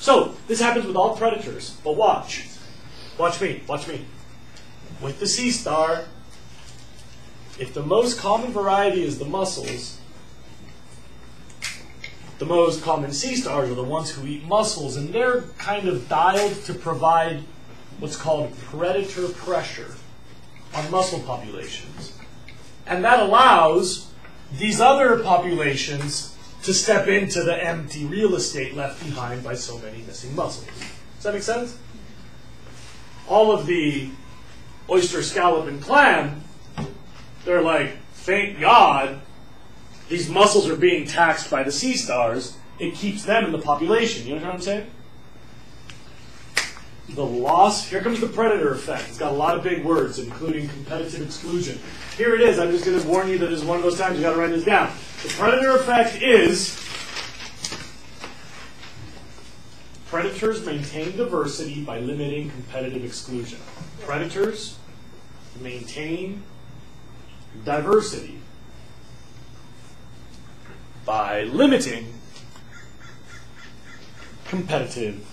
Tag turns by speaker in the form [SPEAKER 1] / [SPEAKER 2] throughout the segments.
[SPEAKER 1] So this happens with all predators, but watch. Watch me, watch me. With the sea star, if the most common variety is the mussels, the most common sea stars are the ones who eat mussels, and they're kind of dialed to provide what's called predator pressure on mussel populations. And that allows these other populations to step into the empty real estate left behind by so many missing mussels. Does that make sense? All of the oyster, scallop, and clam, they're like, thank God these mussels are being taxed by the sea stars. It keeps them in the population. You know what I'm saying? The loss, here comes the predator effect. It's got a lot of big words, including competitive exclusion. Here it is. I'm just going to warn you that this is one of those times you got to write this down. The predator effect is predators maintain diversity by limiting competitive exclusion. Predators maintain diversity by limiting competitive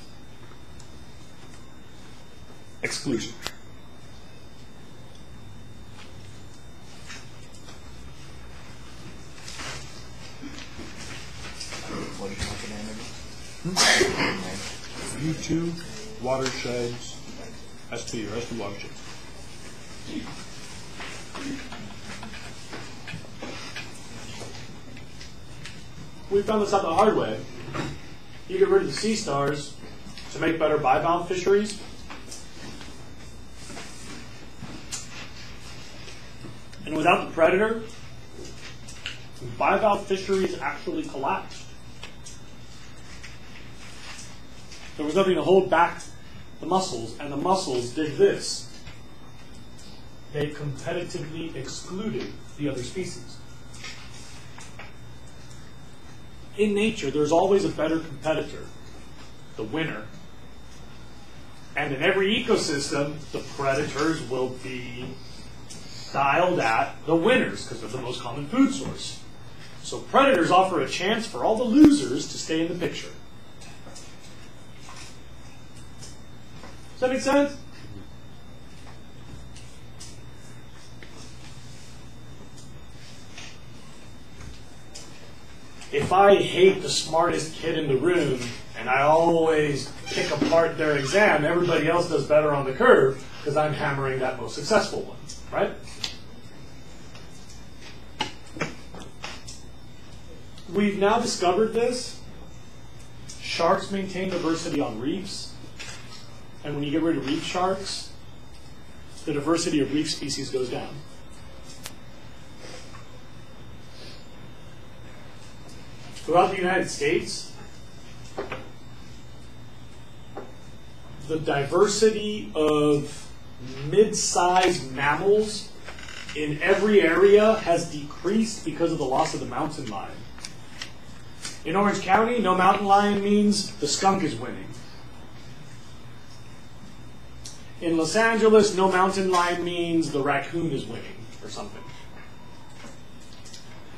[SPEAKER 1] exclusion.
[SPEAKER 2] What are you talking about?
[SPEAKER 3] U2 watersheds, S2 or S2 watersheds.
[SPEAKER 1] We found this out the hard way. You get rid of the sea stars to make better bivalve fisheries. And without the predator, bivalve fisheries actually collapsed. There was nothing to hold back the mussels, and the mussels did this. They competitively excluded the other species. In nature, there's always a better competitor, the winner. And in every ecosystem, the predators will be dialed at the winners because they're the most common food source. So predators offer a chance for all the losers to stay in the picture. Does that make sense? If I hate the smartest kid in the room and I always pick apart their exam, everybody else does better on the curve because I'm hammering that most successful one, right? We've now discovered this. Sharks maintain diversity on reefs. And when you get rid of reef sharks, the diversity of reef species goes down. Throughout the United States, the diversity of mid-sized mammals in every area has decreased because of the loss of the mountain lion. In Orange County, no mountain lion means the skunk is winning. In Los Angeles, no mountain lion means the raccoon is winning or something.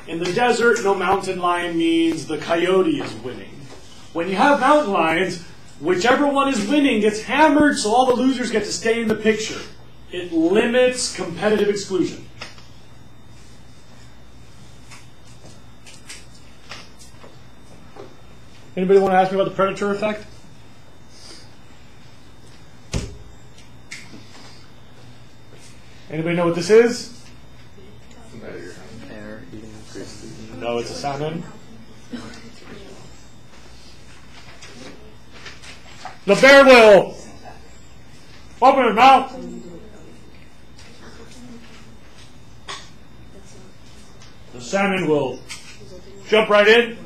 [SPEAKER 1] In the desert, no mountain lion means the coyote is winning. When you have mountain lions, whichever one is winning gets hammered, so all the losers get to stay in the picture. It limits competitive exclusion. Anybody want to ask me about the predator effect? Anybody know what this is?
[SPEAKER 2] Bear eating grizzly.
[SPEAKER 1] No, it's a salmon. The bear will open his mouth. The salmon will jump right in.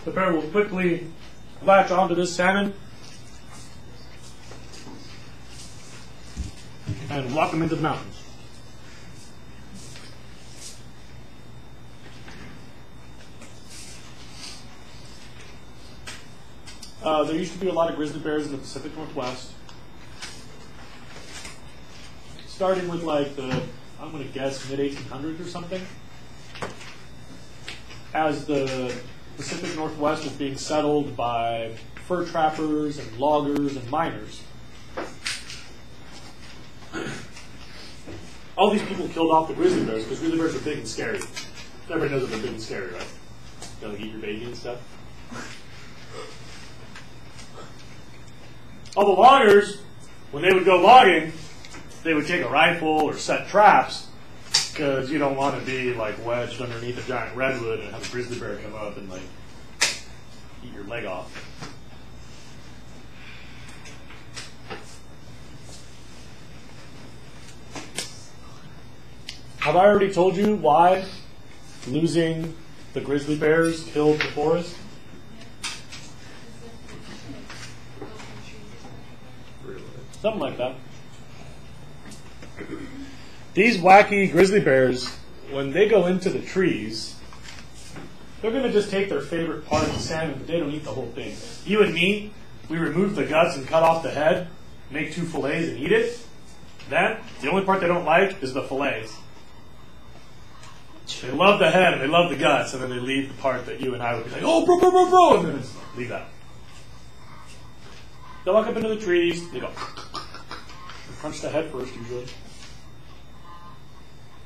[SPEAKER 1] The bear will quickly latch onto this salmon and walk him into the mountains. There used to be a lot of grizzly bears in the Pacific Northwest, starting with like the I'm going to guess, mid-1800s or something, as the Pacific Northwest was being settled by fur trappers and loggers and miners. All these people killed off the grizzly bears because grizzly bears are big and scary. Everybody knows that they're big and scary, right? They like eat your baby and stuff. All the loggers, when they would go logging, they would take a rifle or set traps because you don't want to be like wedged underneath a giant redwood and have a grizzly bear come up and like eat your leg off. Have I already told you why losing the grizzly bears killed the forest? Something like that. These wacky grizzly bears, when they go into the trees, they're going to just take their favorite part of the salmon, but they don't eat the whole thing. You and me, we remove the guts and cut off the head, make 2 fillets and eat it. Then, the only part they don't like is the fillets. They love the head and they love the guts, and then they leave the part that you and I would be like, oh, bro, bro, bro, bro, and then it's like, leave that. They walk up into the trees, they go, they crunch the head first usually.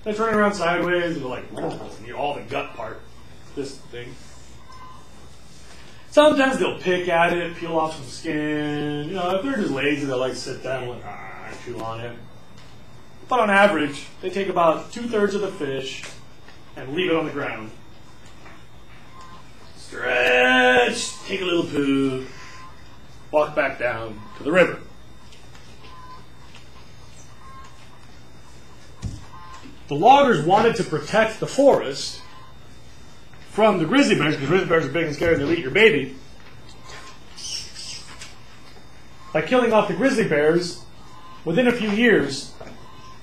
[SPEAKER 1] They turn around sideways and they're like, and eat all the gut part, this thing. Sometimes they'll pick at it, peel off some skin. You know, if they're just lazy, they'll like sit down and chew on it. But on average, they take about 2/3 of the fish and leave it on the ground. Stretch, take a little poo, walk back down to the river. The loggers wanted to protect the forest from the grizzly bears, because grizzly bears are big and scary and they'll eat your baby. By killing off the grizzly bears, within a few years,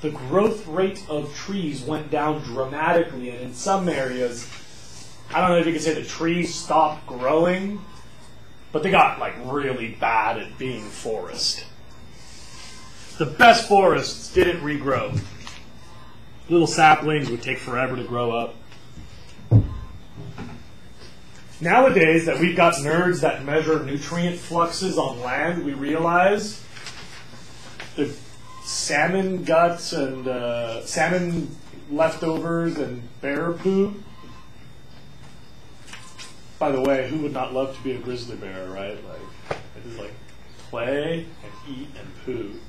[SPEAKER 1] the growth rate of trees went down dramatically, and in some areas, I don't know if you could say the trees stopped growing, but they got like really bad at being forest. The best forests didn't regrow. Little saplings would take forever to grow up. Nowadays that we've got nerds that measure nutrient fluxes on land, we realize the salmon guts and salmon leftovers and bear poo. By the way, who would not love to be a grizzly bear, right? Like, they just like play and eat and poo.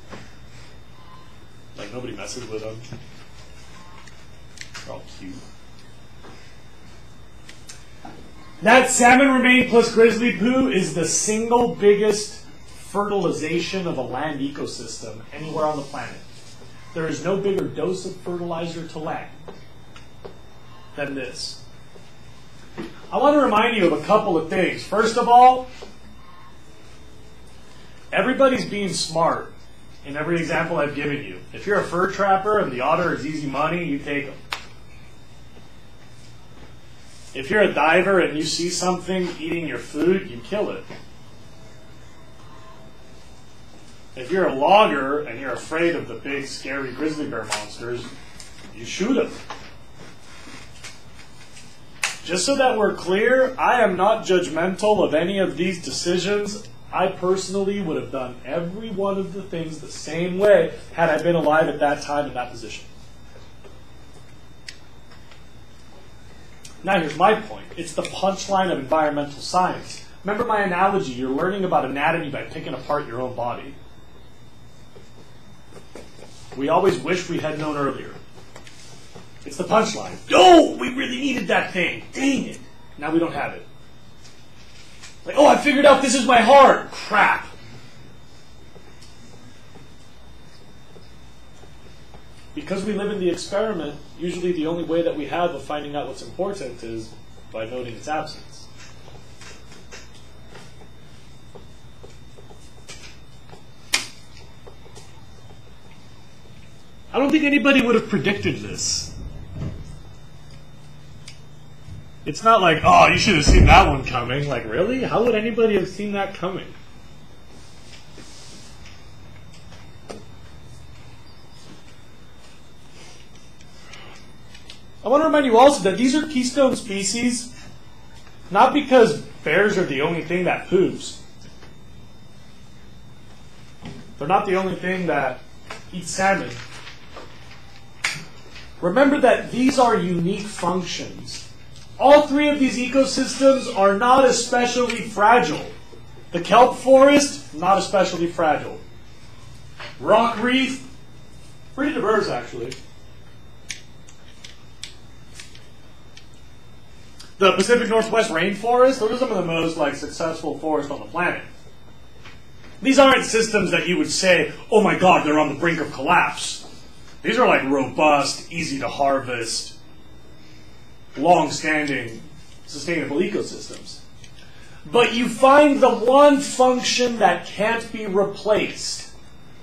[SPEAKER 1] Like nobody messes with them. They're all cute. That salmon remain plus grizzly poo is the single biggest fertilization of a land ecosystem anywhere on the planet. There is no bigger dose of fertilizer to land than this. I want to remind you of a couple of things. First of all, everybody's being smart in every example I've given you. If you're a fur trapper and the otter is easy money, you take them. If you're a diver and you see something eating your food, you kill it. If you're a logger and you're afraid of the big, scary grizzly bear monsters, you shoot them. Just so that we're clear, I am not judgmental of any of these decisions. I personally would have done every one of the things the same way had I been alive at that time in that position. Now here's my point. It's the punchline of environmental science. Remember my analogy, you're learning about anatomy by picking apart your own body. We always wish we had known earlier. It's the punchline. Oh, we really needed that thing. Dang it. Now we don't have it. Like, oh, I figured out this is my heart. Crap. Because we live in the experiment, usually the only way that we have of finding out what's important is by noting its absence. I don't think anybody would have predicted this. It's not like, oh, you should have seen that one coming. Like, really? How would anybody have seen that coming? I want to remind you also that these are keystone species, not because bears are the only thing that poops. They're not the only thing that eats salmon. Remember that these are unique functions. All three of these ecosystems are not especially fragile. The kelp forest, not especially fragile. Rock reef, pretty diverse actually. The Pacific Northwest rainforest, those are some of the most successful forests on the planet. These aren't systems that you would say, oh my God, they're on the brink of collapse. These are robust, easy to harvest, long-standing, sustainable ecosystems. But you find the one function that can't be replaced,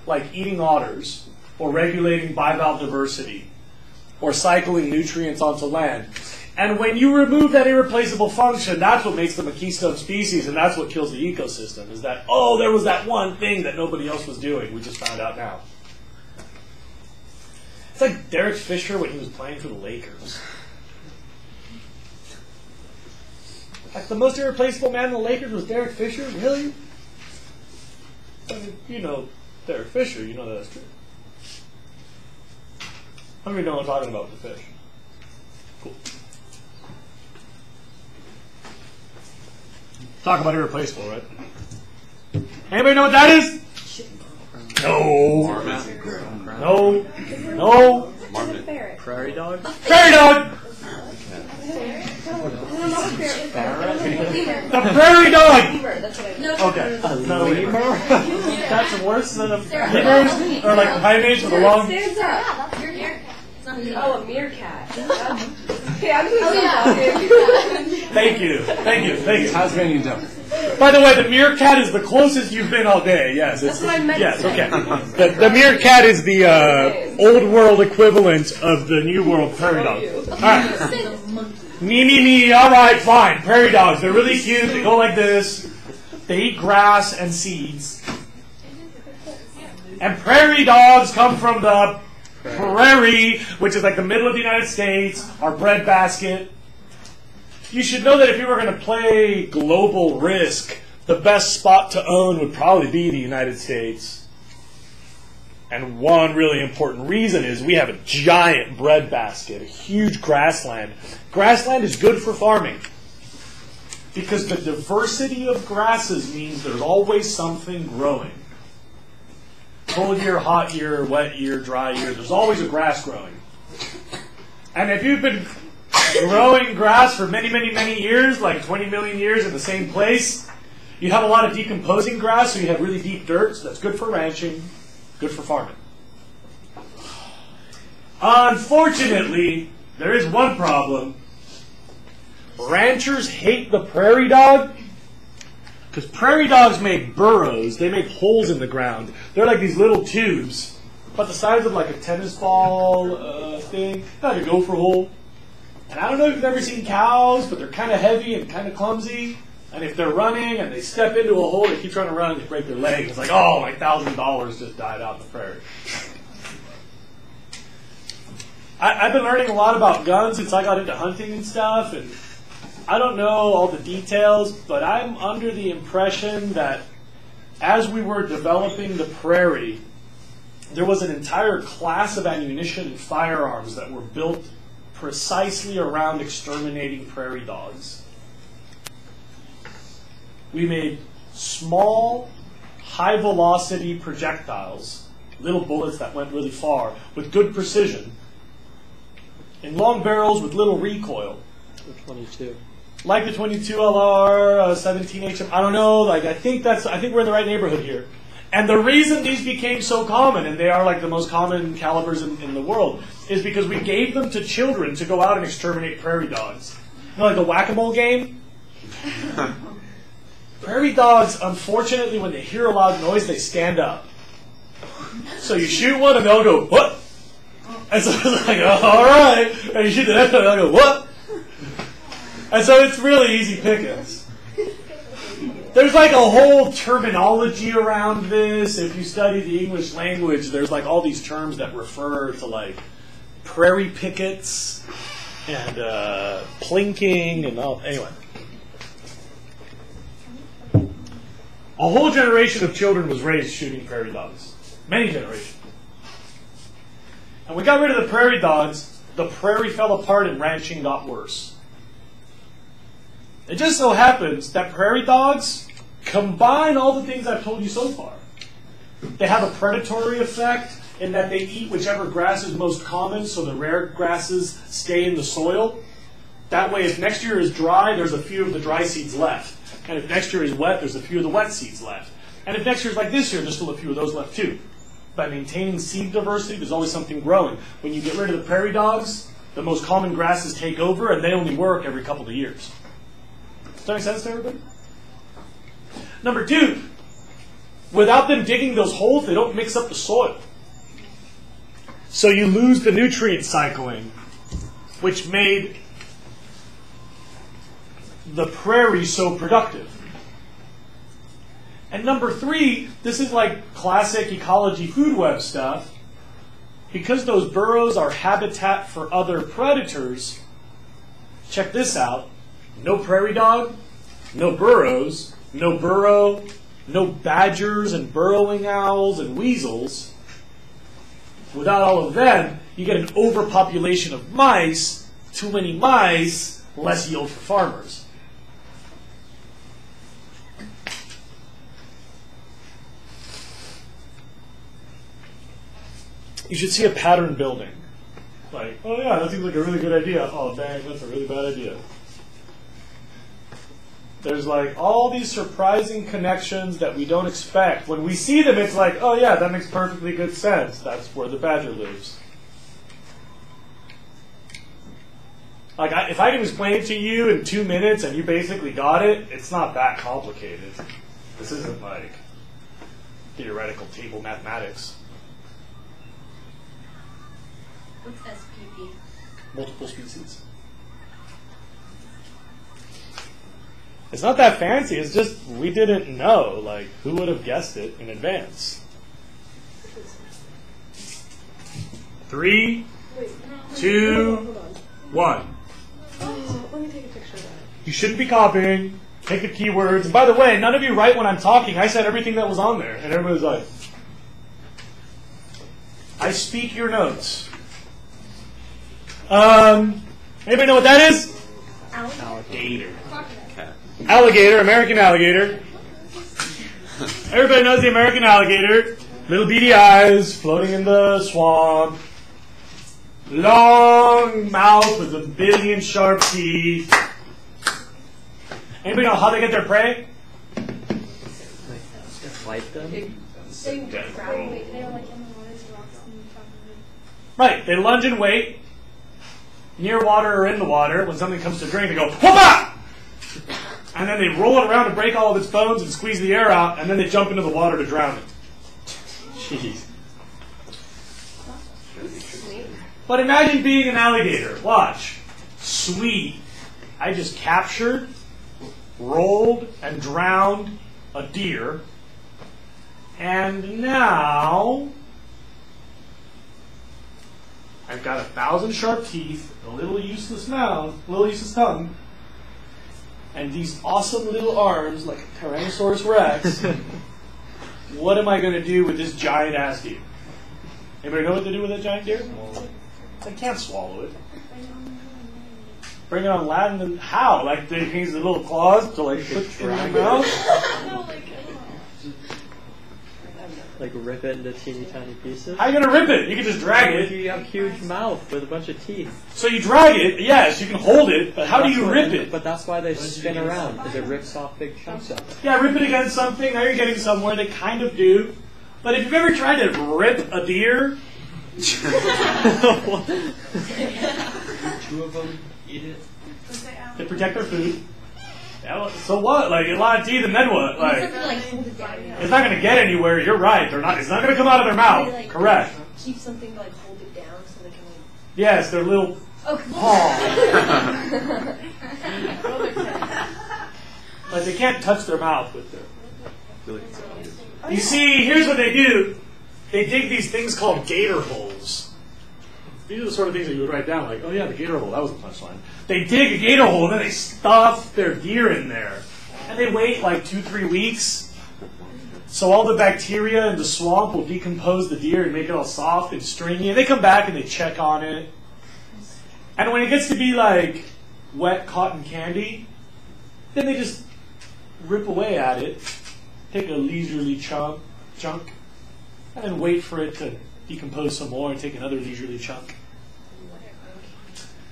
[SPEAKER 1] like eating otters, or regulating bivalve diversity, or cycling nutrients onto land. And when you remove that irreplaceable function, that's what makes them a keystone species, and that's what kills the ecosystem, is that, oh, there was that one thing that nobody else was doing. We just found out now. It's like Derek Fisher when he was playing for the Lakers. The most irreplaceable man in the Lakers was Derek Fisher? Really? I mean, you know Derek Fisher, you know that's true. How many know what I'm talking about with the fish? Cool. Talk about irreplaceable, right? Anybody know what that is? No. No. No.
[SPEAKER 2] Prairie dog?
[SPEAKER 1] Prairie dog! The prairie dog! Okay. No, lemur? That's worse than a lemurs? Or primates with a long...
[SPEAKER 4] Oh, a meerkat.
[SPEAKER 1] Thank you. Thank you. Thank you.
[SPEAKER 3] Tasmanian devil.
[SPEAKER 1] By the way, the meerkat is the closest you've been all day. Yes.
[SPEAKER 4] That's what I meant.
[SPEAKER 1] Yes, okay. The meerkat is the old world equivalent of the new world prairie dog. All right. Me. All right, fine. Prairie dogs. They're really cute. They go like this. They eat grass and seeds. And prairie dogs come from the prairie, which is the middle of the United States, our breadbasket. You should know that if you were going to play global risk, the best spot to own would probably be the United States. And one really important reason is we have a giant breadbasket, a huge grassland. Grassland is good for farming because the diversity of grasses means there's always something growing. Cold year, hot year, wet year, dry year, there's always a grass growing. And if you've been growing grass for many, many, many years, 20 million years in the same place, you have a lot of decomposing grass, so you have really deep dirt, so that's good for ranching, good for farming. Unfortunately, there is one problem. Ranchers hate the prairie dog because prairie dogs make burrows. They make holes in the ground. They're like these little tubes, about the size of a tennis ball thing, like a gopher hole. And I don't know if you've ever seen cows, but they're kind of heavy and kind of clumsy. And if they're running and they step into a hole, they keep trying to run and they break their leg. It's oh, my $1,000 just died out in the prairie. I've been learning a lot about guns since I got into hunting and stuff, and I don't know all the details, but I'm under the impression that as we were developing the prairie, there was an entire class of ammunition and firearms that were built precisely around exterminating prairie dogs. We made small, high-velocity projectiles, little bullets that went really far, with good precision, in long barrels with little recoil.
[SPEAKER 2] The 22.
[SPEAKER 1] Like the 22 LR, 17 HM, I don't know. I think we're in the right neighborhood here. And the reason these became so common, and they are the most common calibers in the world, is because we gave them to children to go out and exterminate prairie dogs. You know, the whack-a-mole game? Prairie dogs, unfortunately, when they hear a loud noise, they stand up. So you shoot one and they'll go, what? And so it's oh, all right. And you shoot the next one and they'll go, what? And so it's really easy pickings. There's a whole terminology around this. If you study the English language, there's all these terms that refer to prairie pickets and plinking and all. Anyway, a whole generation of children was raised shooting prairie dogs. Many generations. And we got rid of the prairie dogs. The prairie fell apart and ranching got worse. It just so happens that prairie dogs combine all the things I've told you so far. They have a predatory effect in that they eat whichever grass is most common, so the rare grasses stay in the soil. That way, if next year is dry, there's a few of the dry seeds left. And if next year is wet, there's a few of the wet seeds left. And if next year is like this year, there's still a few of those left too. By maintaining seed diversity, there's always something growing. When you get rid of the prairie dogs, the most common grasses take over, and they only work every couple of years. Does that make sense to everybody? Number two, without them digging those holes, they don't mix up the soil. So you lose the nutrient cycling, which made the prairie so productive. And number three, this is like classic ecology food web stuff. Because those burrows are habitat for other predators, check this out. No prairie dog, no burrows, no burrow, no badgers and burrowing owls and weasels. Without all of them, you get an overpopulation of mice. Too many mice, less yield for farmers. You should see a pattern building. Like, oh yeah, that seems like a really good idea. Oh dang, that's a really bad idea. There's like all these surprising connections that we don't expect. When we see them, it's like, oh yeah, that makes perfectly good sense. That's where the badger lives. Like, if I can explain it to you in 2 minutes and you basically got it, it's not that complicated. This isn't like theoretical table mathematics.
[SPEAKER 4] What's SPP?
[SPEAKER 1] Multiple species. It's not that fancy. It's just we didn't know. Like, who would have guessed it in advance? 3, 2, 1.
[SPEAKER 5] Let me take a picture of that.
[SPEAKER 1] You shouldn't be copying. Take the keywords. And by the way, none of you write when I'm talking. I said everything that was on there. And everybody's like, I speak your notes. Anybody know what that is?
[SPEAKER 2] Alligator.
[SPEAKER 1] Alligator, American alligator. Everybody knows the American alligator. Little beady eyes, floating in the swamp. Long mouth with a billion sharp teeth. Anybody know how they get their prey?
[SPEAKER 2] Fight them?
[SPEAKER 5] They gravitate. They're like in the water, rocks and stuff.
[SPEAKER 1] Right, they lunge and wait. Near water or in the water, when something comes to drink, they go, whoop-ah! And then they roll it around to break all of its bones and squeeze the air out, and then they jump into the water to drown it. Jeez. But imagine being an alligator. Watch. Sweet. I just captured, rolled, and drowned a deer. And now I've got 1,000 sharp teeth, a little useless mouth, a little useless tongue, and these awesome little arms like a Tyrannosaurus Rex. What am I going to do with this giant ass deer? Anybody know what to do with that giant deer? I can't swallow it. Bring it on land and how? Like they use the little claws to like put in my mouth?
[SPEAKER 2] Like rip it into teeny tiny pieces?
[SPEAKER 1] How are you going to rip it? You can just drag it.
[SPEAKER 2] You have a huge mouth with a bunch of teeth.
[SPEAKER 1] So you drag it, yes, you can hold it, but how do you rip it?
[SPEAKER 2] But that's why they spin around, because it rips off big chunks of it.
[SPEAKER 1] Yeah, rip it against something. Now you're getting somewhere. They kind of do. But if you've ever tried to rip a deer,
[SPEAKER 2] 2 of them eat it.
[SPEAKER 1] they protect their food. Yeah, well, so what? Like a lot of teeth, and then what? Like it's not going to get anywhere. You're right. They're not. It's not going to come out of their mouth. Correct.
[SPEAKER 5] Keep something to like hold it down so they can like.
[SPEAKER 1] Yes, their little paw. Like they can't touch their mouth with their. You see, here's what they do. They dig these things called gator holes. These are the sort of things that you would write down, like, oh yeah, the gator hole, that was a punchline. They dig a gator hole and then they stuff their deer in there. And they wait like 2-3 weeks. So all the bacteria in the swamp will decompose the deer and make it all soft and stringy. And they come back and they check on it. And when it gets to be like wet cotton candy, then they just rip away at it, take a leisurely chunk, and then wait for it to decompose some more and take another leisurely chunk.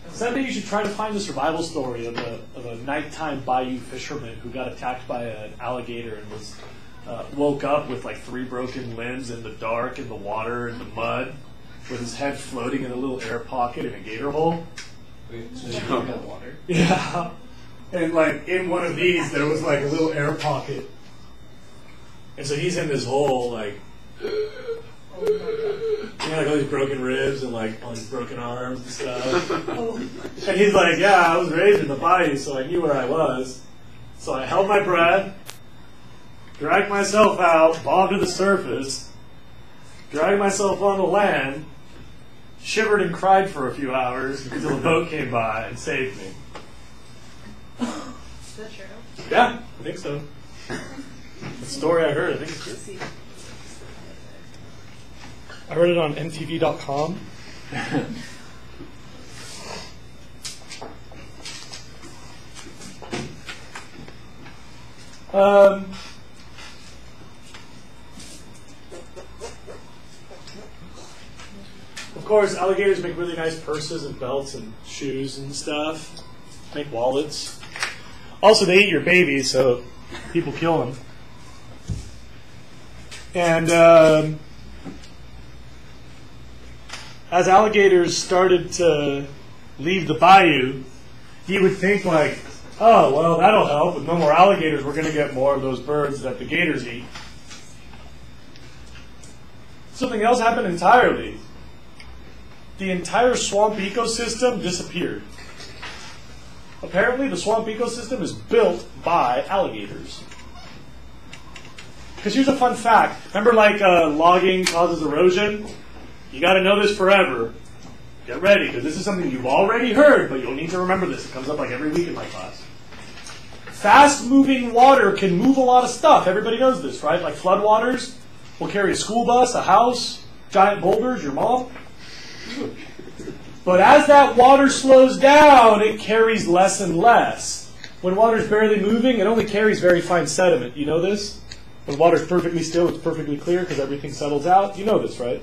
[SPEAKER 1] Someday you should try to find the survival story of a nighttime bayou fisherman who got attacked by an alligator and was woke up with like 3 broken limbs in the dark, in the water, in the mud, with his head floating in a little air pocket in a gator hole.
[SPEAKER 2] Water.
[SPEAKER 1] Yeah. And like in one of these there was like a little air pocket. And so he's in this hole like like all these broken ribs and like all these broken arms and stuff. And he's like, yeah, I was raised in the bayou, so I knew where I was. So I held my breath, dragged myself out, bobbed to the surface, dragged myself on the land, shivered and cried for a few hours until the boat came by and saved me.
[SPEAKER 5] Is that true?
[SPEAKER 1] Yeah, I think so. The story I heard, I think it's true. I read it on MTV.com. Of course, alligators make really nice purses and belts and shoes and stuff. Make wallets. Also, they eat your babies, so people kill them. And as alligators started to leave the bayou, you would think like, oh, well, that'll help. With no more alligators, we're going to get more of those birds that the gators eat. Something else happened entirely. The entire swamp ecosystem disappeared. Apparently, the swamp ecosystem is built by alligators. Because here's a fun fact. Remember like logging causes erosion? You got to know this forever. Get ready, because this is something you've already heard, but you'll need to remember this. It comes up like every week in my class. Fast-moving water can move a lot of stuff. Everybody knows this, right? Like floodwaters will carry a school bus, a house, giant boulders, your mom. But as that water slows down, it carries less and less. When water's barely moving, it only carries very fine sediment. You know this? When water's perfectly still, it's perfectly clear because everything settles out. You know this, right?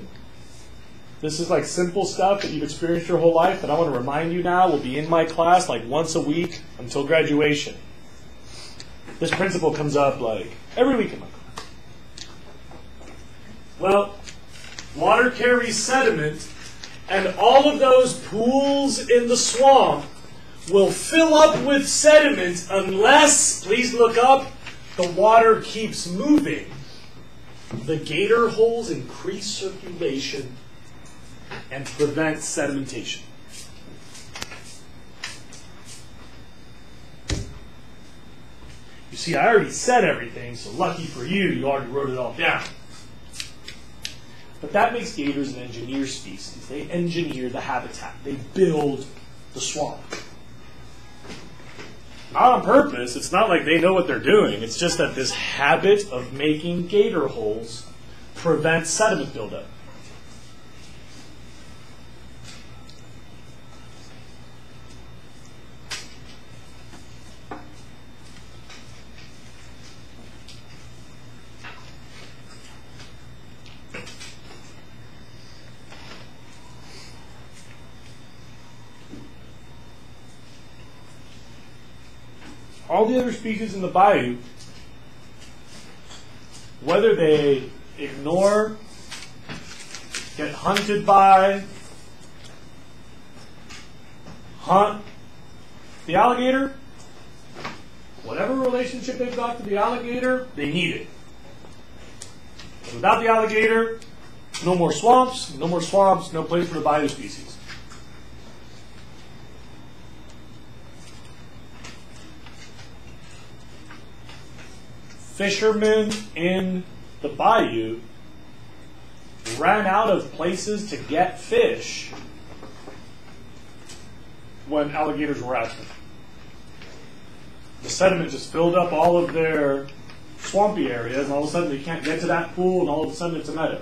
[SPEAKER 1] This is like simple stuff that you've experienced your whole life that I want to remind you now will be in my class like once a week until graduation. This principle comes up like every week in my class. Well, water carries sediment, and all of those pools in the swamp will fill up with sediment unless, please look up, the water keeps moving. The gator holes increase circulation and prevent sedimentation. You see, I already said everything, so lucky for you, you already wrote it all down. But that makes gators an engineer species. They engineer the habitat. They build the swamp. Not on purpose. It's not like they know what they're doing. It's just that this habit of making gator holes prevents sediment buildup. All the other species in the bayou, whether they ignore, get hunted by, hunt the alligator, whatever relationship they've got to the alligator, they need it. Without the alligator, no more swamps, no place for the bayou species. Fishermen in the bayou ran out of places to get fish when alligators were absent. The sediment just filled up all of their swampy areas, and all of a sudden they can't get to that pool, and all of a sudden it's a meadow.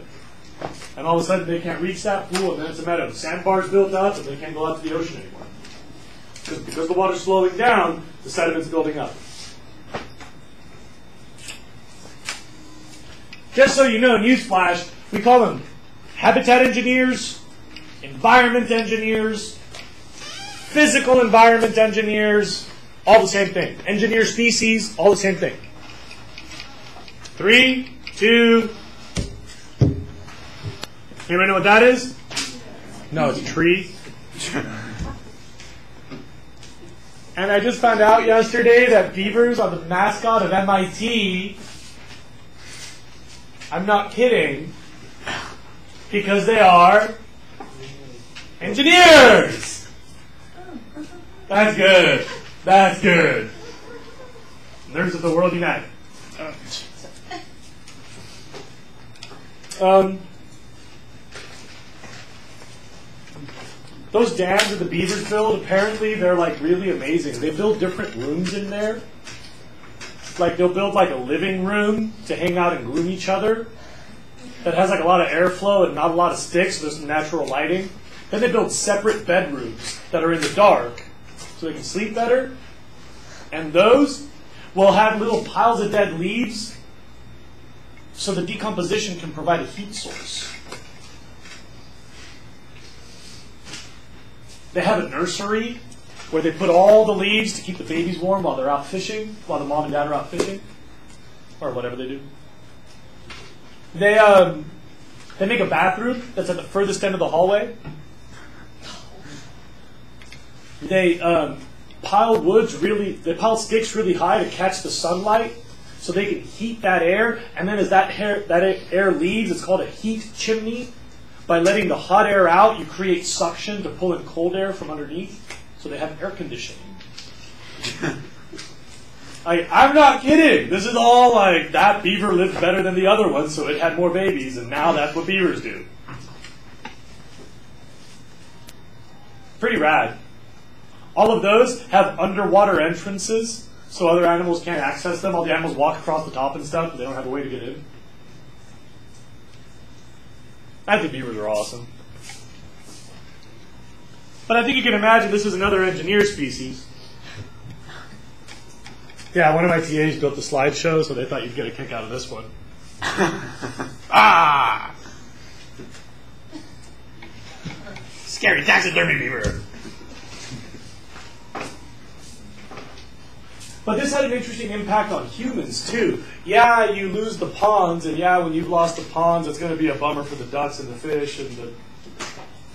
[SPEAKER 1] And all of a sudden they can't reach that pool, and then it's a meadow. The sandbar's built up, and they can't go out to the ocean anymore. Because the water's slowing down, the sediment's building up. Just so you know, newsflash, we call them habitat engineers, environment engineers, physical environment engineers, all the same thing. Engineer species, all the same thing. 3, 2. Anybody know what that is? No, it's a tree. And I just found out yesterday that beavers are the mascot of MIT. I'm not kidding. Because they are engineers. That's good. That's good. Nerds of the world unite. Those dams that the beavers build, apparently they're like really amazing. They build different rooms in there. Like they'll build like a living room to hang out and groom each other. That has like a lot of airflow and not a lot of sticks, so there's some natural lighting. Then they build separate bedrooms that are in the dark so they can sleep better. And those will have little piles of dead leaves so the decomposition can provide a heat source. They have a nursery where they put all the leaves to keep the babies warm while they're out fishing, while the mom and dad are out fishing, or whatever they do. They make a bathroom that's at the furthest end of the hallway. They pile sticks really high to catch the sunlight so they can heat that air, and then as that air leaves, it's called a heat chimney. By letting the hot air out, you create suction to pull in cold air from underneath, so they have air conditioning. I'm not kidding. This is all like, that beaver lived better than the other one, so it had more babies, and now that's what beavers do. Pretty rad. All of those have underwater entrances, so other animals can't access them. All the animals walk across the top and stuff, but they don't have a way to get in. I think beavers are awesome. But I think you can imagine this is another engineer species. Yeah, one of my TAs built the slideshow, so they thought you'd get a kick out of this one. Ah! Scary taxidermy beaver. But this had an interesting impact on humans, too. Yeah, you lose the ponds, and yeah, when you've lost the ponds, it's going to be a bummer for the ducks and the fish and the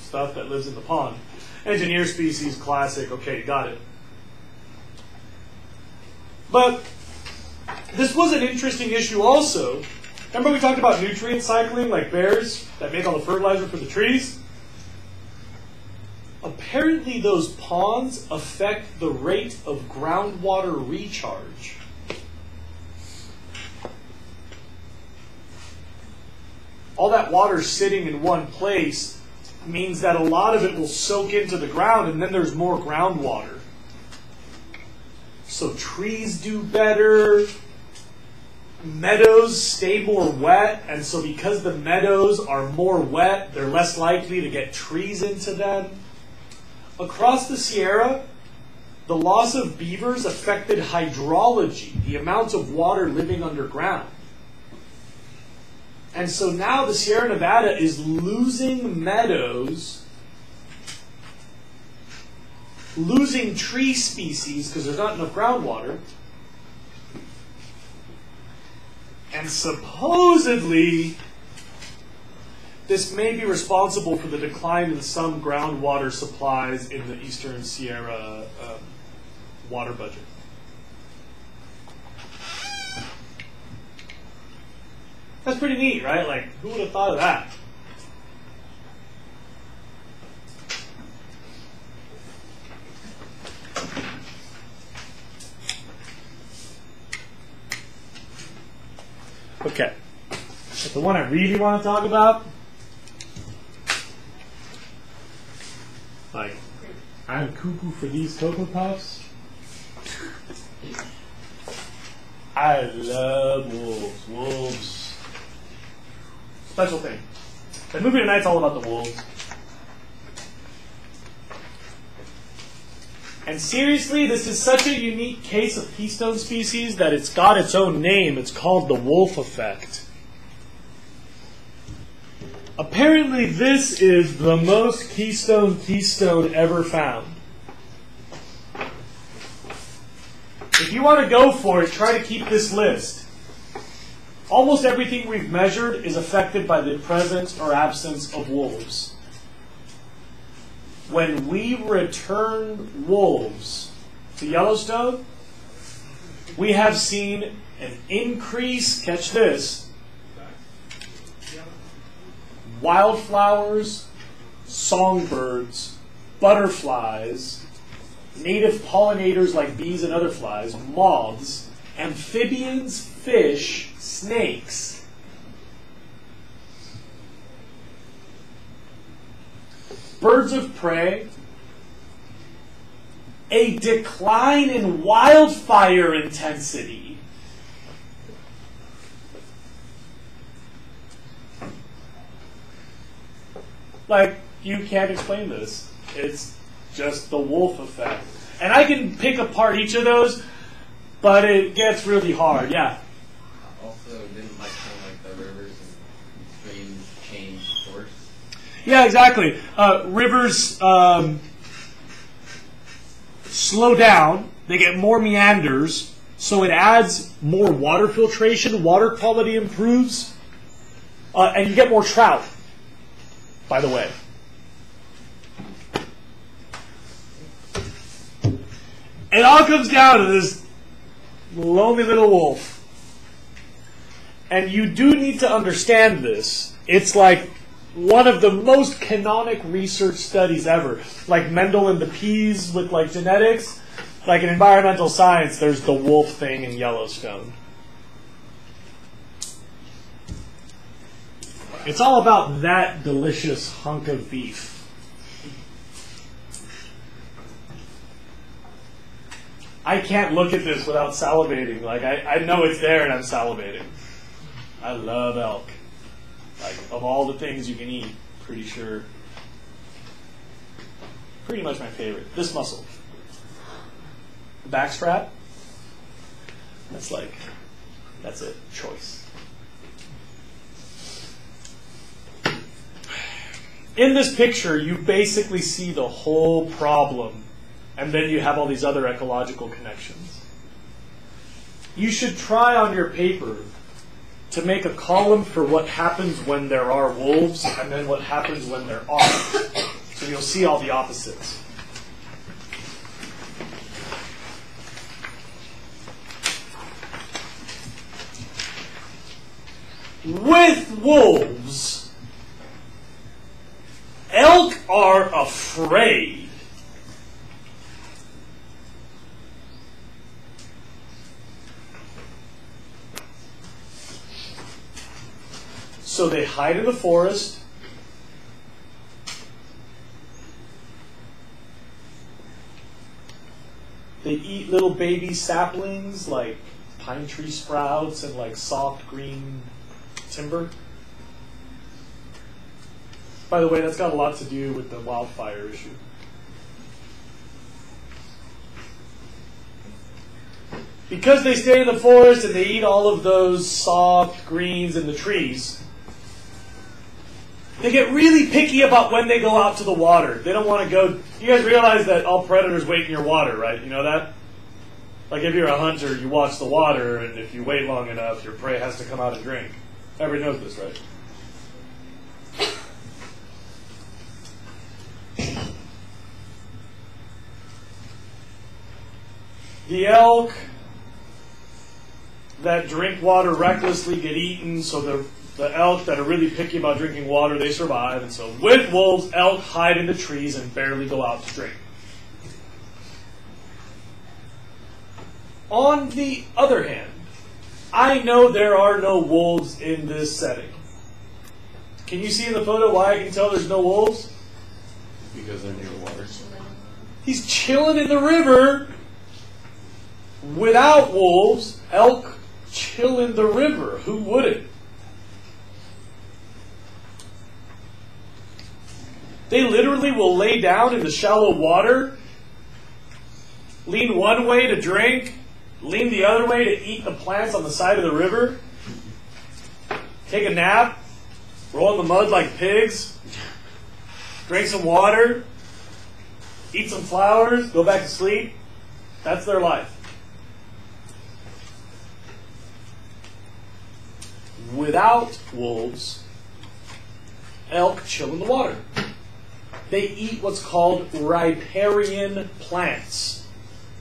[SPEAKER 1] stuff that lives in the pond. Engineer species, classic. Okay, got it. But this was an interesting issue also. Remember we talked about nutrient cycling, like bears that make all the fertilizer for the trees? Apparently those ponds affect the rate of groundwater recharge. All that water sitting in one place means that a lot of it will soak into the ground, and then there's more groundwater. So trees do better, meadows stay more wet, and so because the meadows are more wet, they're less likely to get trees into them. Across the Sierra, the loss of beavers affected hydrology, the amount of water living underground. And so now the Sierra Nevada is losing meadows, losing tree species because there's not enough groundwater. And supposedly, this may be responsible for the decline in some groundwater supplies in the Eastern Sierra water budget. That's pretty neat, right? Like, who would have thought of that? Okay. But the one I really want to talk about, like, I I'm cuckoo for these Cocoa Puffs. I love wolves. Wolves. Special thing. The movie tonight's all about the wolves. And seriously, this is such a unique case of keystone species that it's got its own name. It's called the wolf effect. Apparently, this is the most keystone ever found. If you want to go for it, try to keep this list. Almost everything we've measured is affected by the presence or absence of wolves. When we return wolves to Yellowstone, we have seen an increase, catch this, wildflowers, songbirds, butterflies, native pollinators like bees and other flies, moths, amphibians, fish, snakes. Birds of prey, a decline in wildfire intensity. Like, you can't explain this. It's just the wolf effect. And I can pick apart each of those, but it gets really hard, yeah.
[SPEAKER 6] Also, didn't the rivers and streams change course?
[SPEAKER 1] Yeah, exactly. Rivers slow down. They get more meanders, so it adds more water filtration. Water quality improves, and you get more trout, by the way. It all comes down to this lonely little wolf. And you do need to understand this. It's like one of the most canonic research studies ever. Like Mendel and the peas with like genetics. Like in environmental science, there's the wolf thing in Yellowstone. It's all about that delicious hunk of beef. I can't look at this without salivating. Like I know it's there and I'm salivating. I love elk. Like, of all the things you can eat, pretty sure. Pretty much my favorite. This muscle. The back strap. That's it. Choice. In this picture, you basically see the whole problem, and then you have all these other ecological connections. You should try on your paper to make a column for what happens when there are wolves and then what happens when there aren't. So you'll see all the opposites. With wolves, elk are afraid. So they hide in the forest. They eat little baby saplings like pine tree sprouts and like soft green timber. By the way, that's got a lot to do with the wildfire issue. Because they stay in the forest and they eat all of those soft greens in the trees, they get really picky about when they go out to the water. They don't want to go. You guys realize that all predators wait in your water, right? You know that? Like if you're a hunter, you watch the water, and if you wait long enough, your prey has to come out and drink. Everybody knows this, right? The elk that drink water recklessly get eaten, so the elk that are really picky about drinking water, they survive. And so with wolves, elk hide in the trees and barely go out to drink. On the other hand, I know there are no wolves in this setting. Can you see in the photo why I can tell there's no wolves?
[SPEAKER 3] Because they're near water.
[SPEAKER 1] He's chilling in the river without wolves. Elk chill in the river. Who wouldn't? They literally will lay down in the shallow water, lean one way to drink, lean the other way to eat the plants on the side of the river, take a nap, roll in the mud like pigs, drink some water, eat some flowers, go back to sleep. That's their life. Without wolves, elk chill in the water. They eat what's called riparian plants.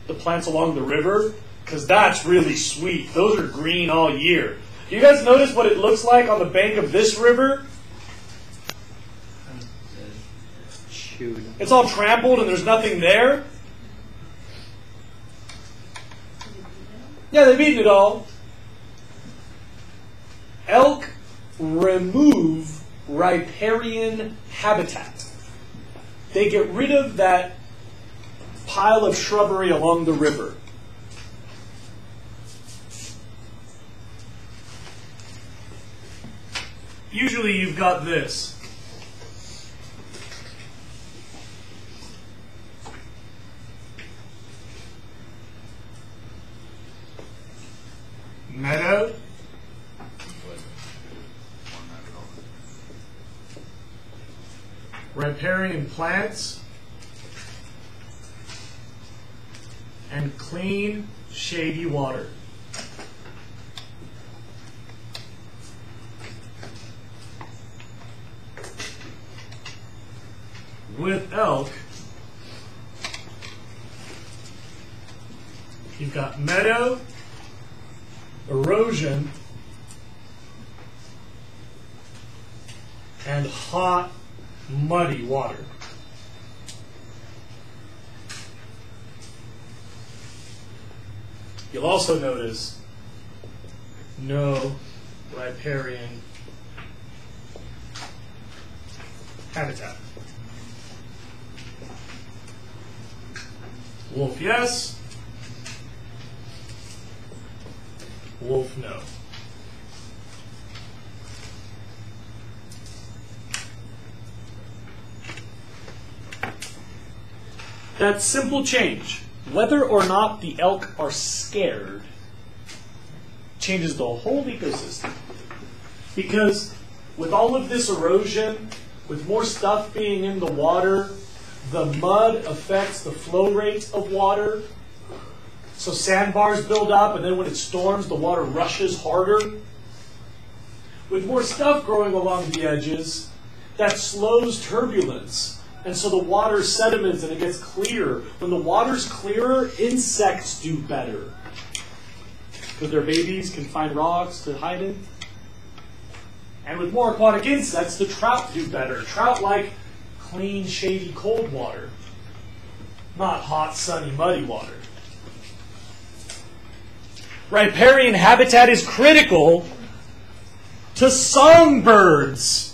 [SPEAKER 1] The plants along the river, because that's really sweet. Those are green all year. You guys notice what it looks like on the bank of this river?
[SPEAKER 2] Shoot.
[SPEAKER 1] It's all trampled and there's nothing there. Yeah, they've eaten it all. Elk remove riparian habitat. They get rid of that pile of shrubbery along the river. Usually you've got this. Meadow. Riparian plants. And clean, shady water. With elk, you've got meadow, erosion, and hot, muddy water. You'll also notice no riparian habitat. Wolf, yes. Wolf, no. That simple change, whether or not the elk are scared, changes the whole ecosystem. Because with all of this erosion, with more stuff being in the water, the mud affects the flow rate of water. So sandbars build up, and then when it storms, the water rushes harder. With more stuff growing along the edges, that slows turbulence. And so the water sediments and it gets clear. When the water's clearer, insects do better. Because their babies can find rocks to hide in. And with more aquatic insects, the trout do better. Trout like clean, shady, cold water. Not hot, sunny, muddy water. Riparian habitat is critical to songbirds.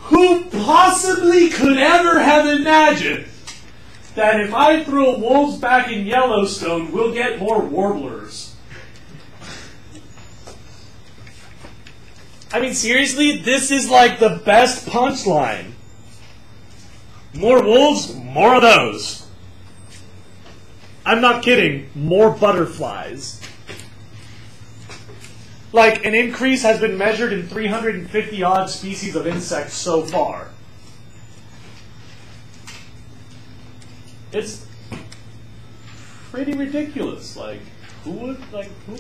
[SPEAKER 1] Who possibly could ever have imagined that if I throw wolves back in Yellowstone, we'll get more warblers? I mean, seriously, this is like the best punchline. More wolves, more of those. I'm not kidding, more butterflies. Like, an increase has been measured in 350 odd species of insects so far. It's pretty ridiculous. Who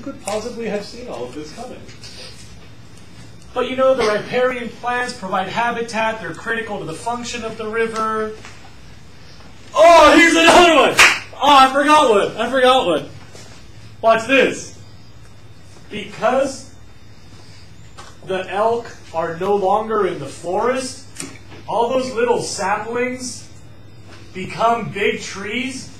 [SPEAKER 1] could possibly have seen all of this coming? But you know, the riparian plants provide habitat. They're critical to the function of the river. Oh, here's another one. Oh, I forgot one. Watch this. Because the elk are no longer in the forest, all those little saplings become big trees.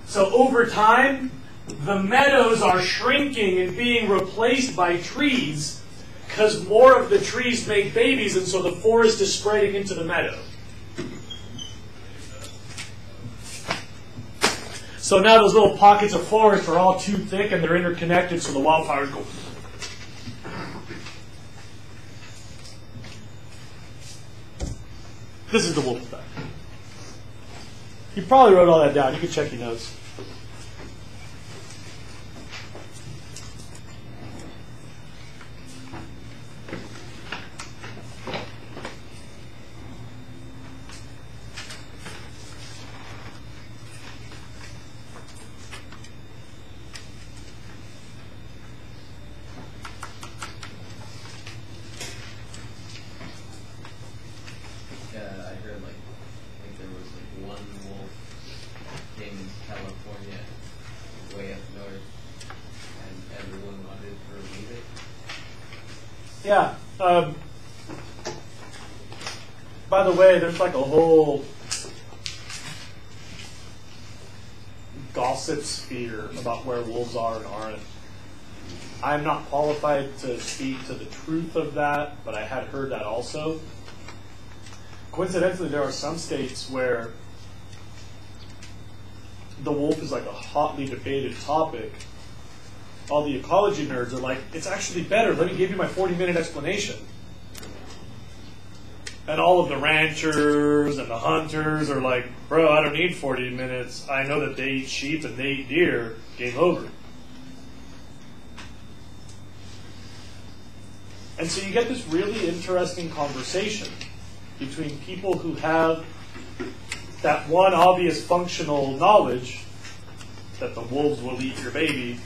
[SPEAKER 1] So over time, the meadows are shrinking and being replaced by trees because more of the trees make babies, and so the forest is spreading into the meadow. So now those little pockets of forest are all too thick and they're interconnected, so the wildfires go. This is the wolf effect. You probably wrote all that down. You can check your notes.
[SPEAKER 6] I heard like, I think there was like one wolf came into California, way up north, and everyone wanted to remove it.
[SPEAKER 1] Yeah. By the way, there's like a whole gossip sphere about where wolves are and aren't. I'm not qualified to speak to the truth of that, but I had heard that also. Coincidentally, there are some states where the wolf is like a hotly debated topic. All the ecology nerds are like, it's actually better. Let me give you my 40-minute explanation. And all of the ranchers and the hunters are like, bro, I don't need 40 minutes. I know that they eat sheep and they eat deer. Game over. And so you get this really interesting conversation between people who have that one obvious functional knowledge that the wolves will eat your baby,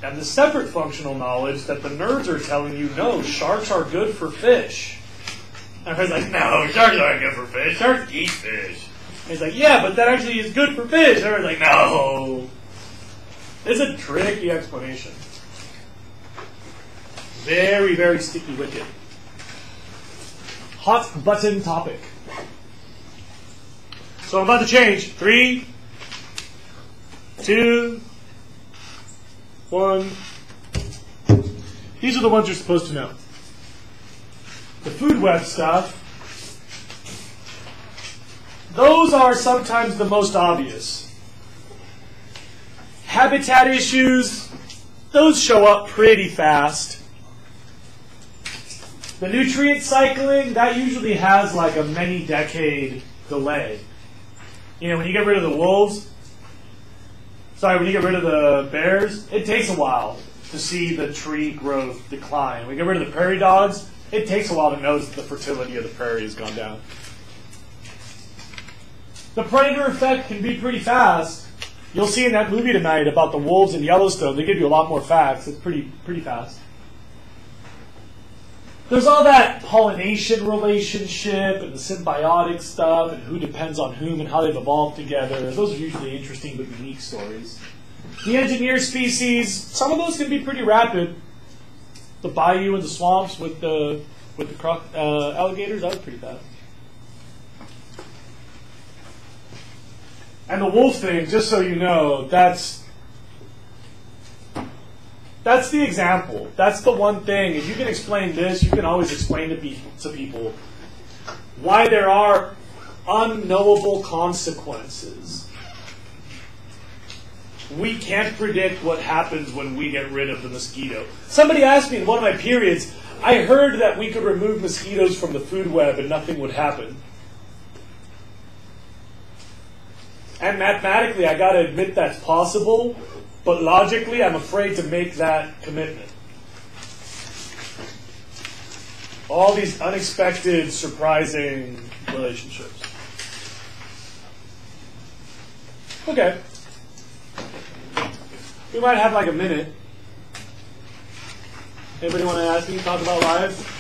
[SPEAKER 1] and the separate functional knowledge that the nerds are telling you, no, sharks are good for fish. And everyone's like, no, sharks aren't good for fish. Sharks eat fish. And he's like, yeah, but that actually is good for fish. And everyone's like, no. It's a tricky explanation. Very, very sticky wicket. Hot button topic. So I'm about to change. 3, 2, 1. These are the ones you're supposed to know. The food web stuff, those are sometimes the most obvious. Habitat issues, those show up pretty fast. The nutrient cycling, that usually has like a many-decade delay. You know, when you get rid of the wolves, when you get rid of the bears, it takes a while to see the tree growth decline. When you get rid of the prairie dogs, it takes a while to notice that the fertility of the prairie has gone down. The predator effect can be pretty fast. You'll see in that movie tonight about the wolves in Yellowstone, they give you a lot more facts. It's pretty fast. There's all that pollination relationship and the symbiotic stuff and who depends on whom and how they've evolved together. Those are usually interesting but unique stories. The engineered species, some of those can be pretty rapid. The bayou and the swamps with the alligators, that was pretty fast. And the wolf thing, just so you know, that's the example. That's the one thing. If you can explain this, you can always explain to people why there are unknowable consequences. We can't predict what happens when we get rid of the mosquito. Somebody asked me in one of my periods, I heard that we could remove mosquitoes from the food web and nothing would happen. And mathematically, I got to admit that's possible, but logically, I'm afraid to make that commitment. All these unexpected, surprising relationships. Okay. We might have like a minute. Anybody want to ask me, talk about live?